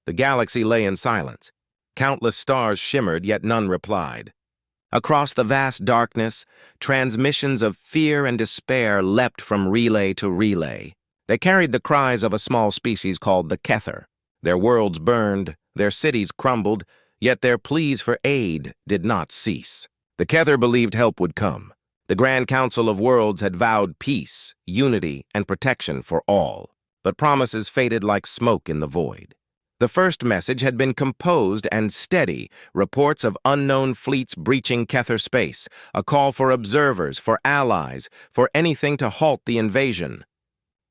The galaxy lay in silence. Countless stars shimmered, yet none replied. Across the vast darkness, transmissions of fear and despair leapt from relay to relay. They carried the cries of a small species called the Kether. Their worlds burned, their cities crumbled, yet their pleas for aid did not cease. The Kether believed help would come. The Grand Council of Worlds had vowed peace, unity, and protection for all, but promises faded like smoke in the void. The first message had been composed and steady, reports of unknown fleets breaching Kether space, a call for observers, for allies, for anything to halt the invasion.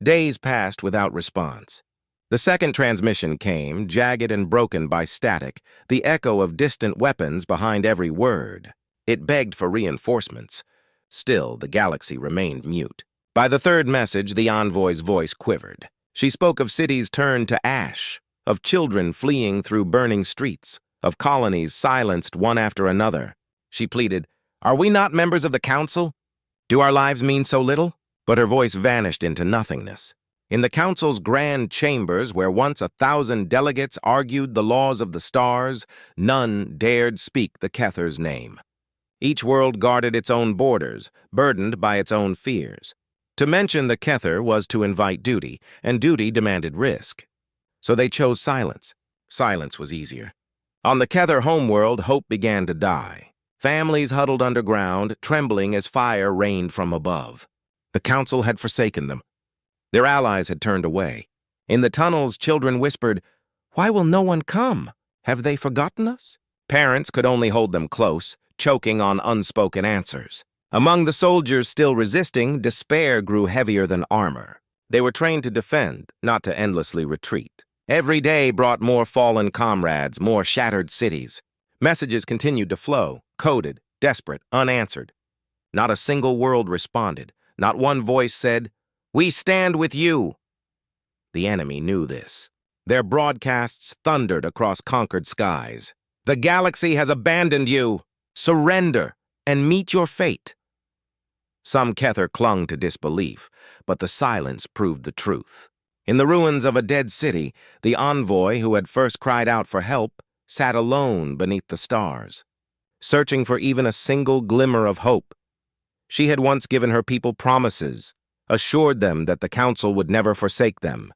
Days passed without response. The second transmission came, jagged and broken by static, the echo of distant weapons behind every word. It begged for reinforcements. Still, the galaxy remained mute. By the third message, the envoy's voice quivered. She spoke of cities turned to ash, of children fleeing through burning streets, of colonies silenced one after another. She pleaded, "Are we not members of the Council? Do our lives mean so little?" But her voice vanished into nothingness. In the Council's grand chambers, where once 1,000 delegates argued the laws of the stars, none dared speak the Kether's name. Each world guarded its own borders, burdened by its own fears. To mention the Kether was to invite duty, and duty demanded risk. So they chose silence. Silence was easier. On the Kether homeworld, hope began to die. Families huddled underground, trembling as fire rained from above. The Council had forsaken them. Their allies had turned away. In the tunnels, children whispered, "Why will no one come? Have they forgotten us?" Parents could only hold them close, choking on unspoken answers. Among the soldiers still resisting, despair grew heavier than armor. They were trained to defend, not to endlessly retreat. Every day brought more fallen comrades, more shattered cities. Messages continued to flow, coded, desperate, unanswered. Not a single world responded. Not one voice said, "We stand with you." The enemy knew this. Their broadcasts thundered across conquered skies. "The galaxy has abandoned you. Surrender and meet your fate." Some Kether clung to disbelief, but the silence proved the truth. In the ruins of a dead city, the envoy who had first cried out for help sat alone beneath the stars, searching for even a single glimmer of hope. She had once given her people promises, assured them that the Council would never forsake them.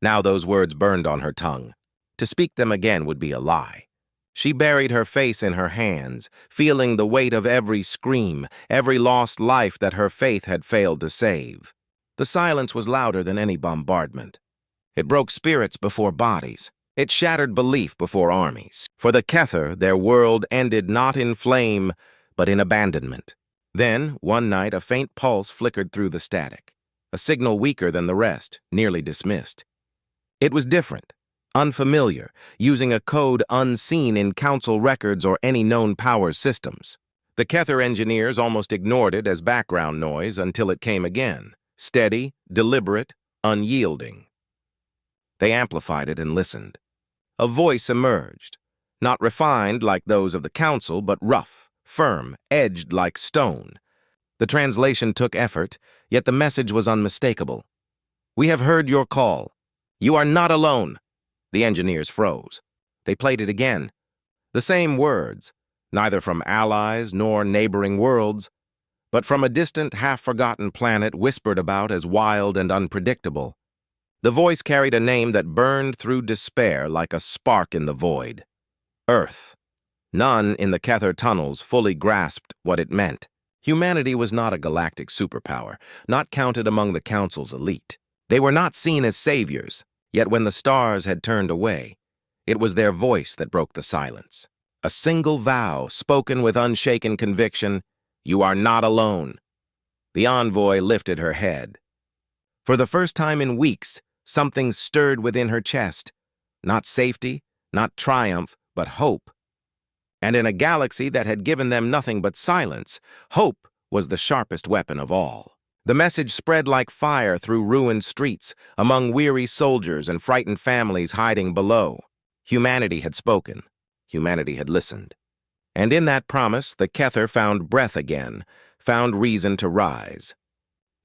Now those words burned on her tongue. To speak them again would be a lie. She buried her face in her hands, feeling the weight of every scream, every lost life that her faith had failed to save. The silence was louder than any bombardment. It broke spirits before bodies. It shattered belief before armies. For the Kether, their world ended not in flame, but in abandonment. Then, one night, a faint pulse flickered through the static, a signal weaker than the rest, nearly dismissed. It was different, unfamiliar, using a code unseen in Council records or any known power systems. The Kether engineers almost ignored it as background noise until it came again, steady, deliberate, unyielding. They amplified it and listened. A voice emerged, not refined like those of the Council, but rough, firm, edged like stone. The translation took effort, yet the message was unmistakable. "We have heard your call. You are not alone." The engineers froze. They played it again. The same words, neither from allies nor neighboring worlds, but from a distant, half-forgotten planet whispered about as wild and unpredictable. The voice carried a name that burned through despair like a spark in the void. Earth. None in the Kether tunnels fully grasped what it meant. Humanity was not a galactic superpower, not counted among the Council's elite. They were not seen as saviors, yet when the stars had turned away, it was their voice that broke the silence. A single vow, spoken with unshaken conviction, "You are not alone." The envoy lifted her head. For the first time in weeks, something stirred within her chest. Not safety, not triumph, but hope. And in a galaxy that had given them nothing but silence, hope was the sharpest weapon of all. The message spread like fire through ruined streets, among weary soldiers and frightened families hiding below. Humanity had spoken. Humanity had listened. And in that promise, the Kether found breath again, found reason to rise.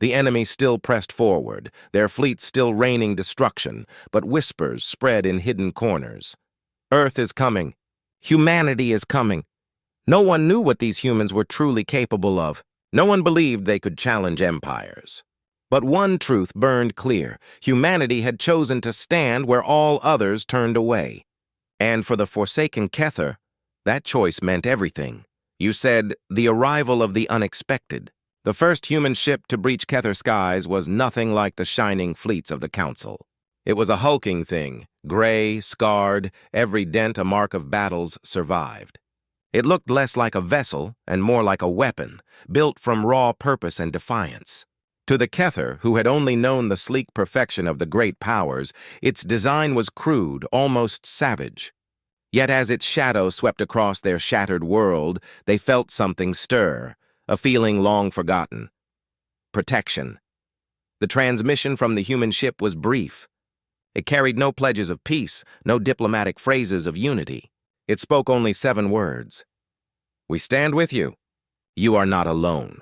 The enemy still pressed forward, their fleets still raining destruction, but whispers spread in hidden corners. Earth is coming. Humanity is coming. No one knew what these humans were truly capable of. No one believed they could challenge empires. But one truth burned clear. Humanity had chosen to stand where all others turned away. And for the forsaken Kether, that choice meant everything. You said, the arrival of the unexpected. The first human ship to breach Kether skies was nothing like the shining fleets of the Council. It was a hulking thing, gray, scarred, every dent a mark of battles survived. It looked less like a vessel and more like a weapon, built from raw purpose and defiance. To the Kether, who had only known the sleek perfection of the great powers, its design was crude, almost savage. Yet as its shadow swept across their shattered world, they felt something stir, a feeling long forgotten. Protection. The transmission from the human ship was brief. It carried no pledges of peace, no diplomatic phrases of unity. It spoke only 7 words. We stand with you. You are not alone.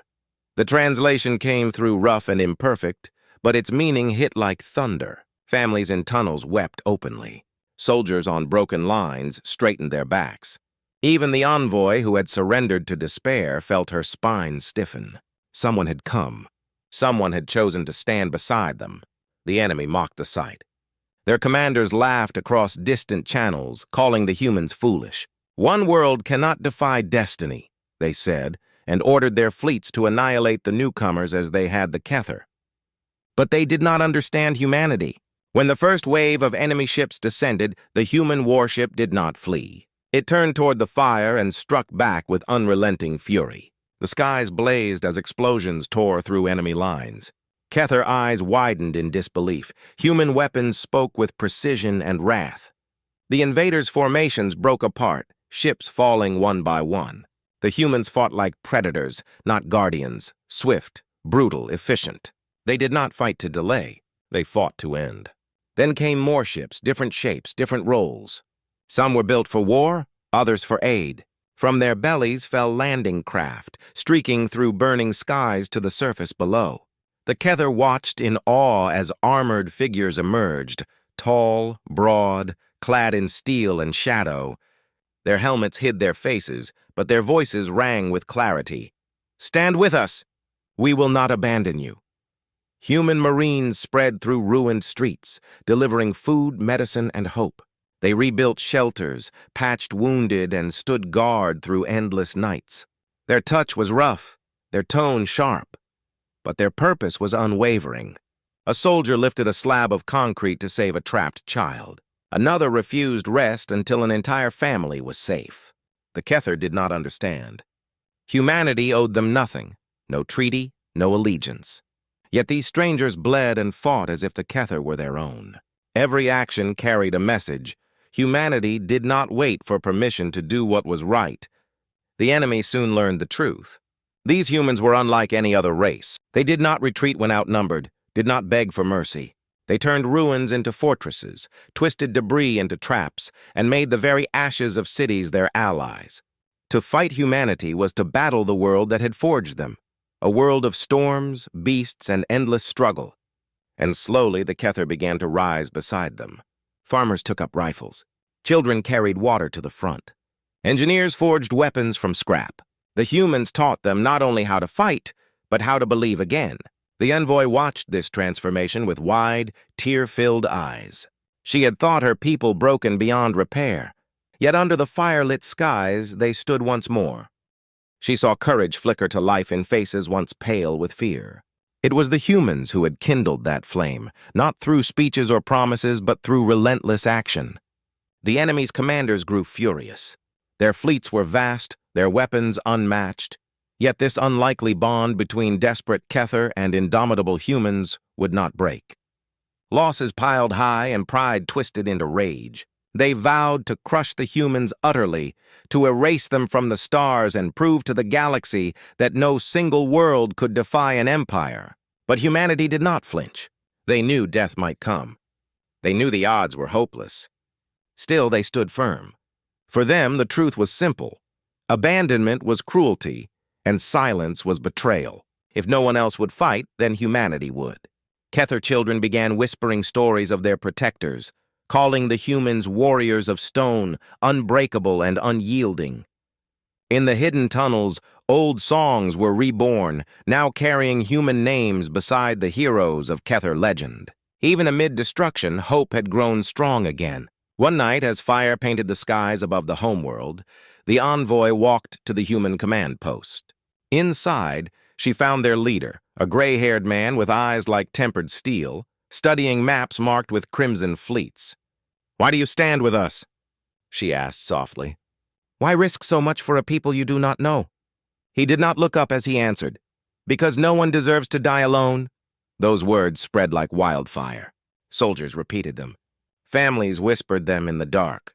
The translation came through rough and imperfect, but its meaning hit like thunder. Families in tunnels wept openly. Soldiers on broken lines straightened their backs. Even the envoy who had surrendered to despair felt her spine stiffen. Someone had come. Someone had chosen to stand beside them. The enemy mocked the sight. Their commanders laughed across distant channels, calling the humans foolish. One world cannot defy destiny, they said, and ordered their fleets to annihilate the newcomers as they had the Kether. But they did not understand humanity. When the first wave of enemy ships descended, the human warship did not flee. It turned toward the fire and struck back with unrelenting fury. The skies blazed as explosions tore through enemy lines. Kether eyes widened in disbelief. Human weapons spoke with precision and wrath. The invaders' formations broke apart, ships falling one by one. The humans fought like predators, not guardians, swift, brutal, efficient. They did not fight to delay. They fought to end. Then came more ships, different shapes, different roles. Some were built for war, others for aid. From their bellies fell landing craft, streaking through burning skies to the surface below. The Kether watched in awe as armored figures emerged, tall, broad, clad in steel and shadow. Their helmets hid their faces, but their voices rang with clarity. Stand with us! We will not abandon you. Human marines spread through ruined streets, delivering food, medicine, and hope. They rebuilt shelters, patched wounded, and stood guard through endless nights. Their touch was rough, their tone sharp, but their purpose was unwavering. A soldier lifted a slab of concrete to save a trapped child. Another refused rest until an entire family was safe. The Kether did not understand. Humanity owed them nothing, no treaty, no allegiance. Yet these strangers bled and fought as if the Kether were their own. Every action carried a message. Humanity did not wait for permission to do what was right. The enemy soon learned the truth. These humans were unlike any other race. They did not retreat when outnumbered, did not beg for mercy. They turned ruins into fortresses, twisted debris into traps, and made the very ashes of cities their allies. To fight humanity was to battle the world that had forged them, a world of storms, beasts, and endless struggle. And slowly the Kether began to rise beside them. Farmers took up rifles. Children carried water to the front. Engineers forged weapons from scrap. The humans taught them not only how to fight, but how to believe again. The envoy watched this transformation with wide, tear-filled eyes. She had thought her people broken beyond repair, yet under the fire-lit skies they stood once more. She saw courage flicker to life in faces once pale with fear. It was the humans who had kindled that flame, not through speeches or promises, but through relentless action. The enemy's commanders grew furious. Their fleets were vast, their weapons unmatched, yet this unlikely bond between desperate Kether and indomitable humans would not break. Losses piled high and pride twisted into rage. They vowed to crush the humans utterly, to erase them from the stars and prove to the galaxy that no single world could defy an empire. But humanity did not flinch. They knew death might come. They knew the odds were hopeless. Still, they stood firm. For them, the truth was simple. Abandonment was cruelty, and silence was betrayal. If no one else would fight, then humanity would. Kether children began whispering stories of their protectors, calling the humans warriors of stone, unbreakable and unyielding. In the hidden tunnels, old songs were reborn, now carrying human names beside the heroes of Kether legend. Even amid destruction, hope had grown strong again. One night, as fire painted the skies above the homeworld, the envoy walked to the human command post. Inside, she found their leader, a gray-haired man with eyes like tempered steel, studying maps marked with crimson fleets. "Why do you stand with us?" she asked softly. "Why risk so much for a people you do not know?" He did not look up as he answered. "Because no one deserves to die alone." Those words spread like wildfire. Soldiers repeated them. Families whispered them in the dark.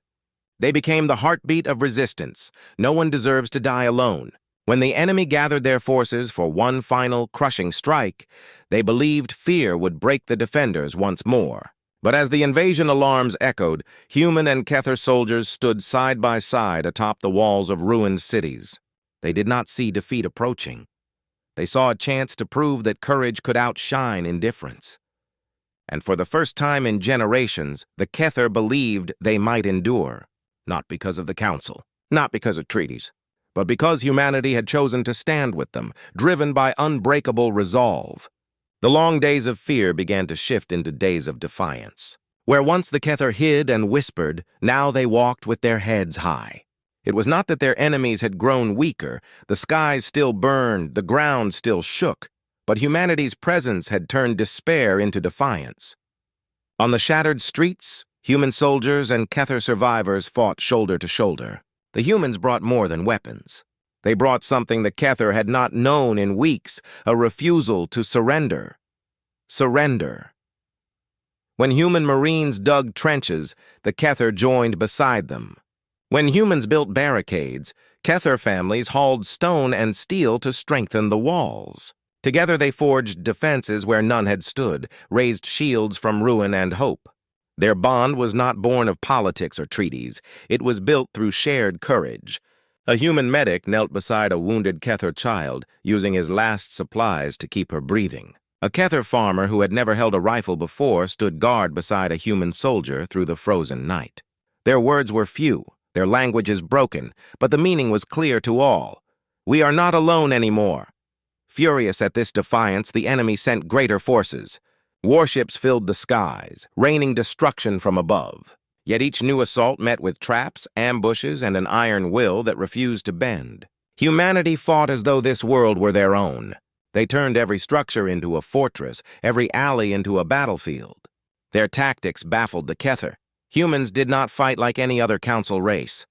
They became the heartbeat of resistance. No one deserves to die alone. When the enemy gathered their forces for one final, crushing strike, they believed fear would break the defenders once more. But as the invasion alarms echoed, human and Kether soldiers stood side by side atop the walls of ruined cities. They did not see defeat approaching. They saw a chance to prove that courage could outshine indifference. And for the first time in generations, the Kether believed they might endure, not because of the council, not because of treaties, but because humanity had chosen to stand with them, driven by unbreakable resolve. The long days of fear began to shift into days of defiance. Where once the Kether hid and whispered, now they walked with their heads high. It was not that their enemies had grown weaker, the skies still burned, the ground still shook, but humanity's presence had turned despair into defiance. On the shattered streets, human soldiers and Kether survivors fought shoulder to shoulder. The humans brought more than weapons. They brought something the Kether had not known in weeks, a refusal to surrender. Surrender. When human marines dug trenches, the Kether joined beside them. When humans built barricades, Kether families hauled stone and steel to strengthen the walls. Together they forged defenses where none had stood, raised shields from ruin and hope. Their bond was not born of politics or treaties. It was built through shared courage. A human medic knelt beside a wounded Kether child, using his last supplies to keep her breathing. A Kether farmer who had never held a rifle before stood guard beside a human soldier through the frozen night. Their words were few, their languages broken, but the meaning was clear to all. "We are not alone anymore." Furious at this defiance, the enemy sent greater forces. Warships filled the skies, raining destruction from above. Yet each new assault met with traps, ambushes, and an iron will that refused to bend. Humanity fought as though this world were their own. They turned every structure into a fortress, every alley into a battlefield. Their tactics baffled the Kether. Humans did not fight like any other council race.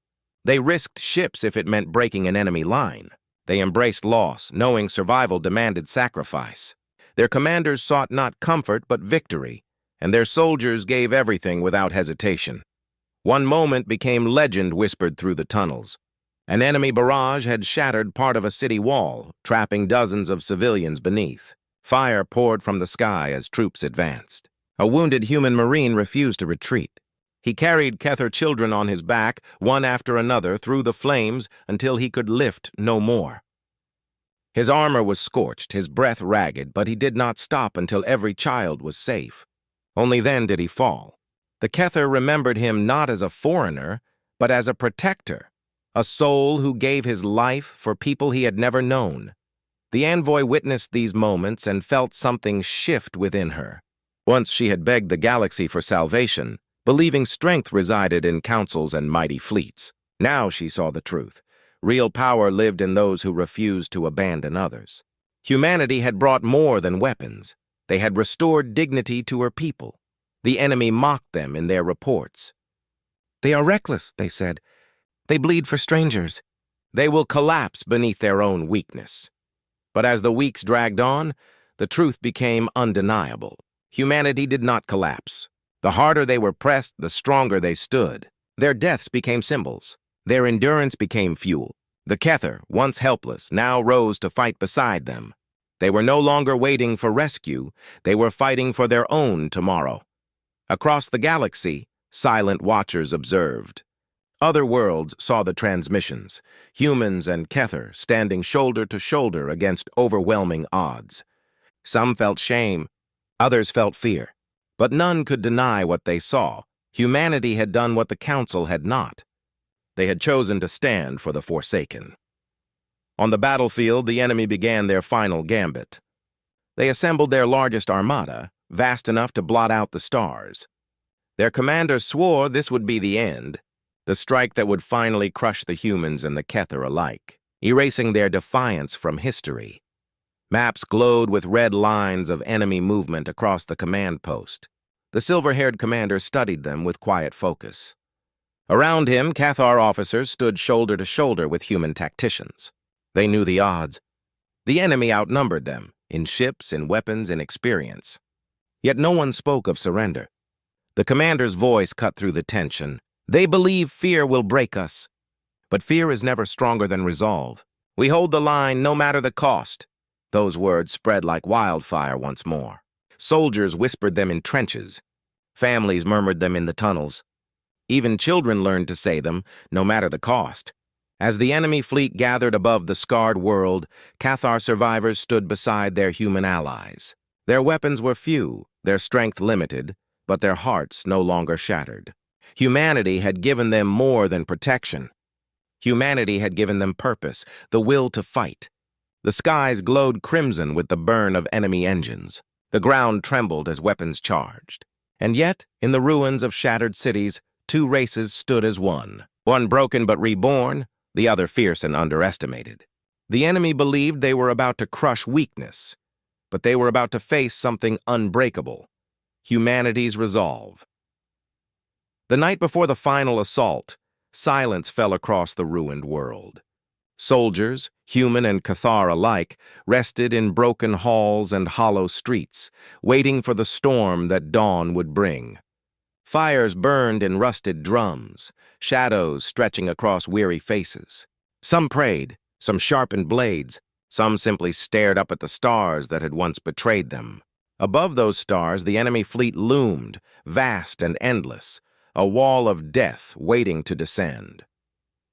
They risked ships if it meant breaking an enemy line. They embraced loss, knowing survival demanded sacrifice. Their commanders sought not comfort but victory, and their soldiers gave everything without hesitation. One moment became legend whispered through the tunnels. An enemy barrage had shattered part of a city wall, trapping dozens of civilians beneath. Fire poured from the sky as troops advanced. A wounded human marine refused to retreat. He carried Kether children on his back, one after another, through the flames until he could lift no more. His armor was scorched, his breath ragged, but he did not stop until every child was safe. Only then did he fall. The Kether remembered him not as a foreigner, but as a protector, a soul who gave his life for people he had never known. The envoy witnessed these moments and felt something shift within her. Once she had begged the galaxy for salvation, believing strength resided in councils and mighty fleets. Now she saw the truth. Real power lived in those who refused to abandon others. Humanity had brought more than weapons. They had restored dignity to her people. The enemy mocked them in their reports. "They are reckless," they said. "They bleed for strangers. They will collapse beneath their own weakness." But as the weeks dragged on, the truth became undeniable. Humanity did not collapse. The harder they were pressed, the stronger they stood. Their deaths became symbols. Their endurance became fuel. The Kether, once helpless, now rose to fight beside them. They were no longer waiting for rescue. They were fighting for their own tomorrow. Across the galaxy, silent watchers observed. Other worlds saw the transmissions, humans and Kether standing shoulder to shoulder against overwhelming odds. Some felt shame, others felt fear, but none could deny what they saw. Humanity had done what the Council had not. They had chosen to stand for the Forsaken. On the battlefield, the enemy began their final gambit. They assembled their largest armada, vast enough to blot out the stars. Their commanders swore this would be the end, the strike that would finally crush the humans and the Kether alike, erasing their defiance from history. Maps glowed with red lines of enemy movement across the command post. The silver-haired commander studied them with quiet focus. Around him, Cathar officers stood shoulder to shoulder with human tacticians. They knew the odds. The enemy outnumbered them, in ships, in weapons, in experience. Yet no one spoke of surrender. The commander's voice cut through the tension. They believe fear will break us. But fear is never stronger than resolve. We hold the line no matter the cost. Those words spread like wildfire once more. Soldiers whispered them in trenches. Families murmured them in the tunnels. Even children learned to say them, no matter the cost. As the enemy fleet gathered above the scarred world, Cathar survivors stood beside their human allies. Their weapons were few, their strength limited, but their hearts no longer shattered. Humanity had given them more than protection. Humanity had given them purpose, the will to fight. The skies glowed crimson with the burn of enemy engines. The ground trembled as weapons charged. And yet, in the ruins of shattered cities, two races stood as one broken but reborn, the other fierce and underestimated. The enemy believed they were about to crush weakness, but they were about to face something unbreakable: humanity's resolve. The night before the final assault, silence fell across the ruined world. Soldiers, human and Cathar alike, rested in broken halls and hollow streets, waiting for the storm that dawn would bring. Fires burned in rusted drums, shadows stretching across weary faces. Some prayed, some sharpened blades, some simply stared up at the stars that had once betrayed them. Above those stars, the enemy fleet loomed, vast and endless, a wall of death waiting to descend.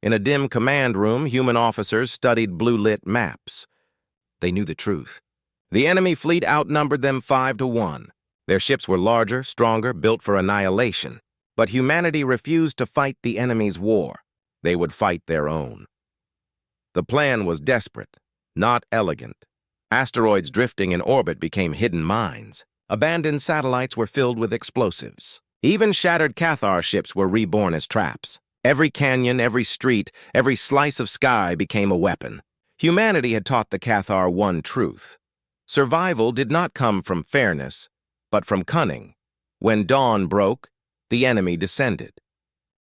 In a dim command room, human officers studied blue-lit maps. They knew the truth. The enemy fleet outnumbered them 5-1. Their ships were larger, stronger, built for annihilation. But humanity refused to fight the enemy's war. They would fight their own. The plan was desperate, not elegant. Asteroids drifting in orbit became hidden mines. Abandoned satellites were filled with explosives. Even shattered Cathar ships were reborn as traps. Every canyon, every street, every slice of sky became a weapon. Humanity had taught the Cathar one truth: survival did not come from fairness, but from cunning. When dawn broke, the enemy descended.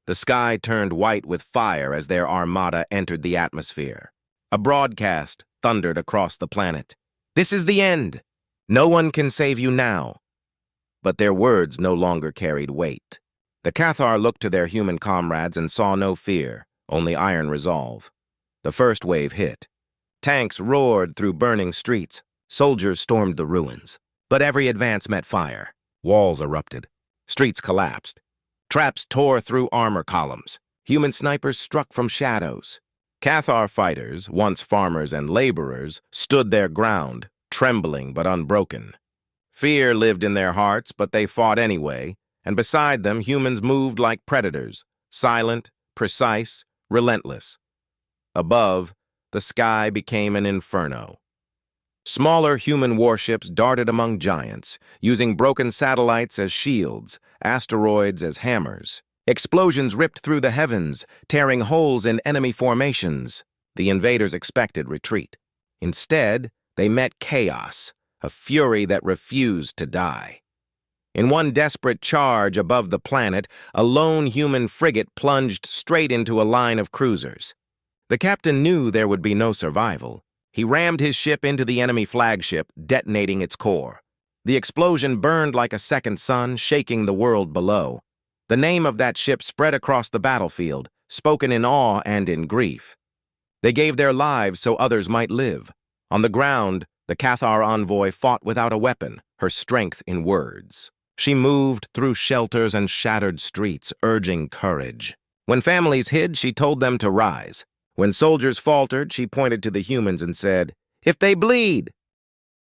The sky turned white with fire as their armada entered the atmosphere. A broadcast thundered across the planet. "This is the end. No one can save you now." But their words no longer carried weight. The Cathar looked to their human comrades and saw no fear, only iron resolve. The first wave hit. Tanks roared through burning streets. Soldiers stormed the ruins. But every advance met fire. Walls erupted. Streets collapsed. Traps tore through armor columns. Human snipers struck from shadows. Cathar fighters, once farmers and laborers, stood their ground, trembling but unbroken. Fear lived in their hearts, but they fought anyway, and beside them humans moved like predators, silent, precise, relentless. Above, the sky became an inferno. Smaller human warships darted among giants, using broken satellites as shields, asteroids as hammers. Explosions ripped through the heavens, tearing holes in enemy formations. The invaders expected retreat. Instead, they met chaos, a fury that refused to die. In one desperate charge above the planet, a lone human frigate plunged straight into a line of cruisers. The captain knew there would be no survival. He rammed his ship into the enemy flagship, detonating its core. The explosion burned like a second sun, shaking the world below. The name of that ship spread across the battlefield, spoken in awe and in grief. They gave their lives so others might live. On the ground, the Cathar envoy fought without a weapon, her strength in words. She moved through shelters and shattered streets, urging courage. When families hid, she told them to rise. When soldiers faltered, she pointed to the humans and said, "If they bleed!"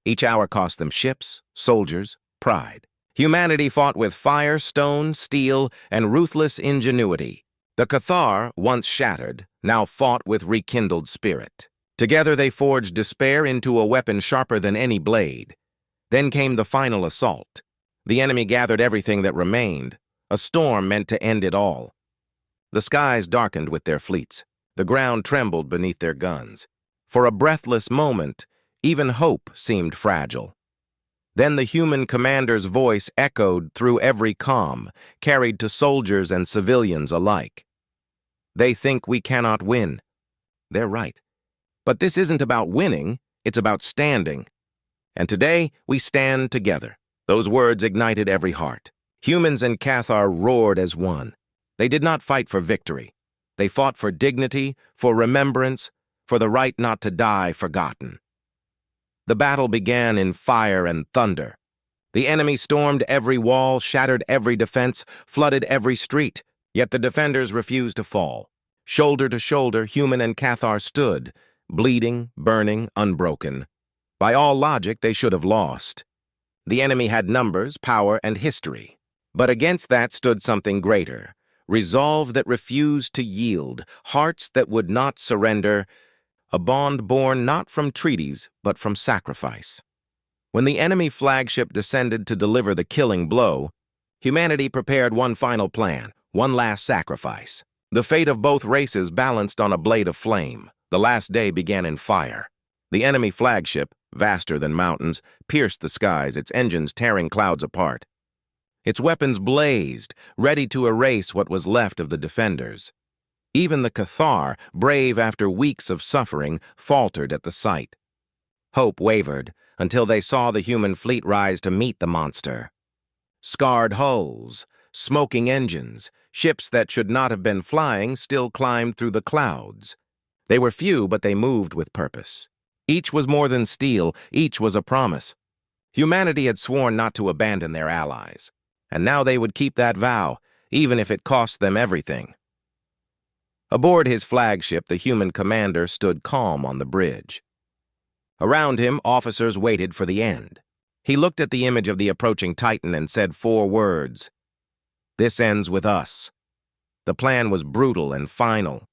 Each hour cost them ships, soldiers, pride. Humanity fought with fire, stone, steel, and ruthless ingenuity. The Cathar, once shattered, now fought with rekindled spirit. Together they forged despair into a weapon sharper than any blade. Then came the final assault. The enemy gathered everything that remained, a storm meant to end it all. The skies darkened with their fleets. The ground trembled beneath their guns. For a breathless moment, even hope seemed fragile. Then the human commander's voice echoed through every comm, carried to soldiers and civilians alike. "They think we cannot win." They're right. But this isn't about winning, it's about standing. And today, we stand together. Those words ignited every heart. Humans and Cathar roared as one. They did not fight for victory. They fought for dignity, for remembrance, for the right not to die forgotten. The battle began in fire and thunder. The enemy stormed every wall, shattered every defense, flooded every street, yet the defenders refused to fall. Shoulder to shoulder, human and Cathar stood, bleeding, burning, unbroken. By all logic, they should have lost. The enemy had numbers, power, and history. But against that stood something greater. Resolve that refused to yield, hearts that would not surrender, a bond born not from treaties, but from sacrifice. When the enemy flagship descended to deliver the killing blow, humanity prepared one final plan, one last sacrifice. The fate of both races balanced on a blade of flame. The last day began in fire. The enemy flagship, vaster than mountains, pierced the skies, its engines tearing clouds apart. Its weapons blazed, ready to erase what was left of the defenders. Even the Cathar, brave after weeks of suffering, faltered at the sight. Hope wavered until they saw the human fleet rise to meet the monster. Scarred hulls, smoking engines, ships that should not have been flying still climbed through the clouds. They were few, but they moved with purpose. Each was more than steel, each was a promise. Humanity had sworn not to abandon their allies, and now they would keep that vow, even if it cost them everything. Aboard his flagship, the human commander stood calm on the bridge. Around him, officers waited for the end. He looked at the image of the approaching Titan and said 4 words. "This ends with us." The plan was brutal and final.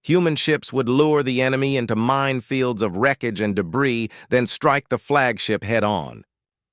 Human ships would lure the enemy into minefields of wreckage and debris, then strike the flagship head-on.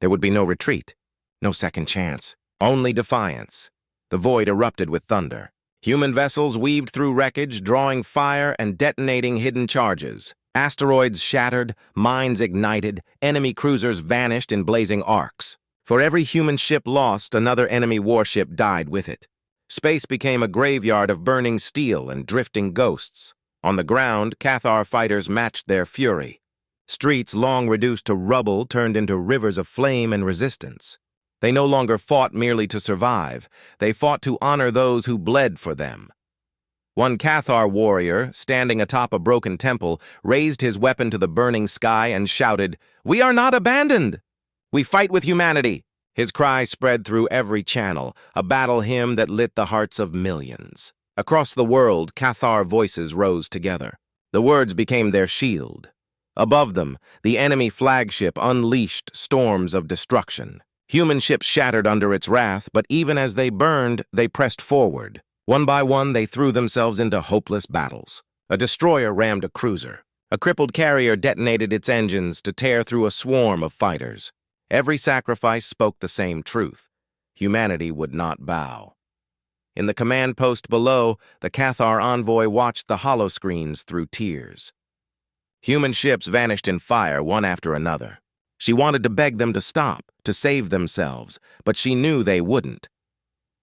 There would be no retreat, no second chance, only defiance. The void erupted with thunder. Human vessels weaved through wreckage, drawing fire and detonating hidden charges. Asteroids shattered, mines ignited, enemy cruisers vanished in blazing arcs. For every human ship lost, another enemy warship died with it. Space became a graveyard of burning steel and drifting ghosts. On the ground, Cathar fighters matched their fury. Streets long reduced to rubble turned into rivers of flame and resistance. They no longer fought merely to survive. They fought to honor those who bled for them. One Cathar warrior, standing atop a broken temple, raised his weapon to the burning sky and shouted, "We are not abandoned! We fight with humanity!" His cry spread through every channel, a battle hymn that lit the hearts of millions. Across the world, Cathar voices rose together. The words became their shield. Above them, the enemy flagship unleashed storms of destruction. Human ships shattered under its wrath, but even as they burned, they pressed forward. One by one, they threw themselves into hopeless battles. A destroyer rammed a cruiser. A crippled carrier detonated its engines to tear through a swarm of fighters. Every sacrifice spoke the same truth. Humanity would not bow. In the command post below, the Cathar envoy watched the holoscreens through tears. Human ships vanished in fire, one after another. She wanted to beg them to stop, to save themselves, but she knew they wouldn't.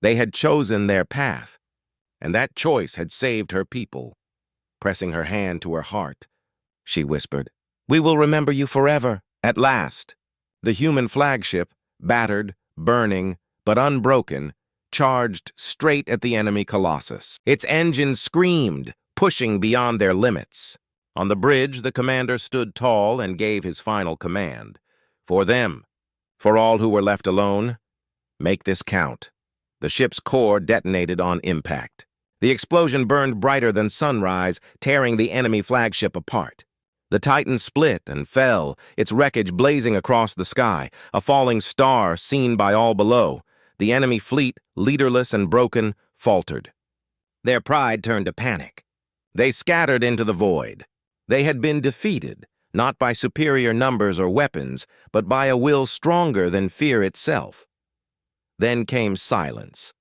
They had chosen their path, and that choice had saved her people. Pressing her hand to her heart, she whispered, "We will remember you forever." At last, the human flagship, battered, burning, but unbroken, charged straight at the enemy colossus. Its engines screamed, pushing beyond their limits. On the bridge, the commander stood tall and gave his final command. For them, for all who were left alone, make this count. The ship's core detonated on impact. The explosion burned brighter than sunrise, tearing the enemy flagship apart. The Titan split and fell, its wreckage blazing across the sky, a falling star seen by all below. The enemy fleet, leaderless and broken, faltered. Their pride turned to panic. They scattered into the void. They had been defeated, not by superior numbers or weapons, but by a will stronger than fear itself. Then came silence.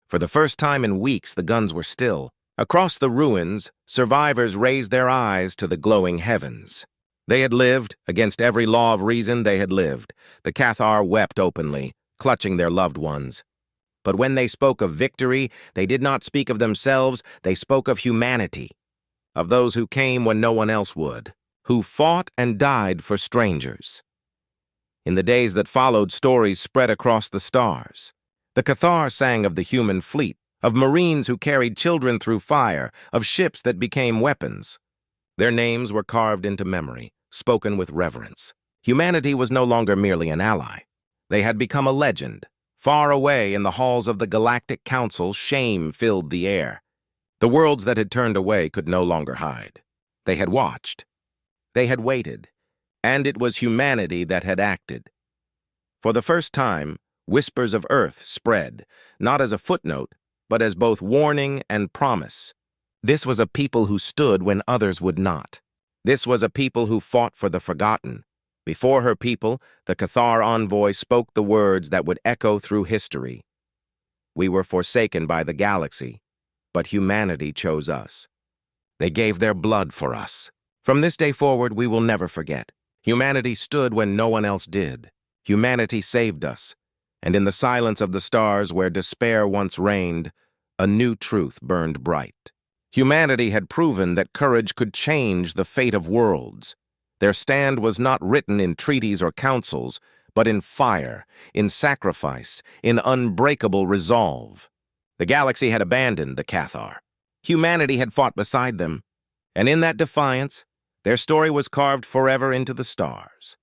For the first time in weeks, the guns were still. Across the ruins, survivors raised their eyes to the glowing heavens. They had lived, against every law of reason they had lived. The Cathar wept openly, clutching their loved ones. But when they spoke of victory, they did not speak of themselves, they spoke of humanity, of those who came when no one else would, who fought and died for strangers. In the days that followed, stories spread across the stars. The Cathar sang of the human fleet, of marines who carried children through fire, of ships that became weapons. Their names were carved into memory, spoken with reverence. Humanity was no longer merely an ally. They had become a legend. Far away in the halls of the Galactic Council, shame filled the air. The worlds that had turned away could no longer hide. They had watched. They had waited. And it was humanity that had acted. For the first time, whispers of Earth spread, not as a footnote, but as both warning and promise. This was a people who stood when others would not. This was a people who fought for the forgotten. Before her people, the Cathar envoy spoke the words that would echo through history. We were forsaken by the galaxy, but humanity chose us. They gave their blood for us. From this day forward, we will never forget. Humanity stood when no one else did. Humanity saved us. And in the silence of the stars where despair once reigned, a new truth burned bright. Humanity had proven that courage could change the fate of worlds. Their stand was not written in treaties or councils, but in fire, in sacrifice, in unbreakable resolve. The galaxy had abandoned the Cathar. Humanity had fought beside them. And in that defiance, their story was carved forever into the stars.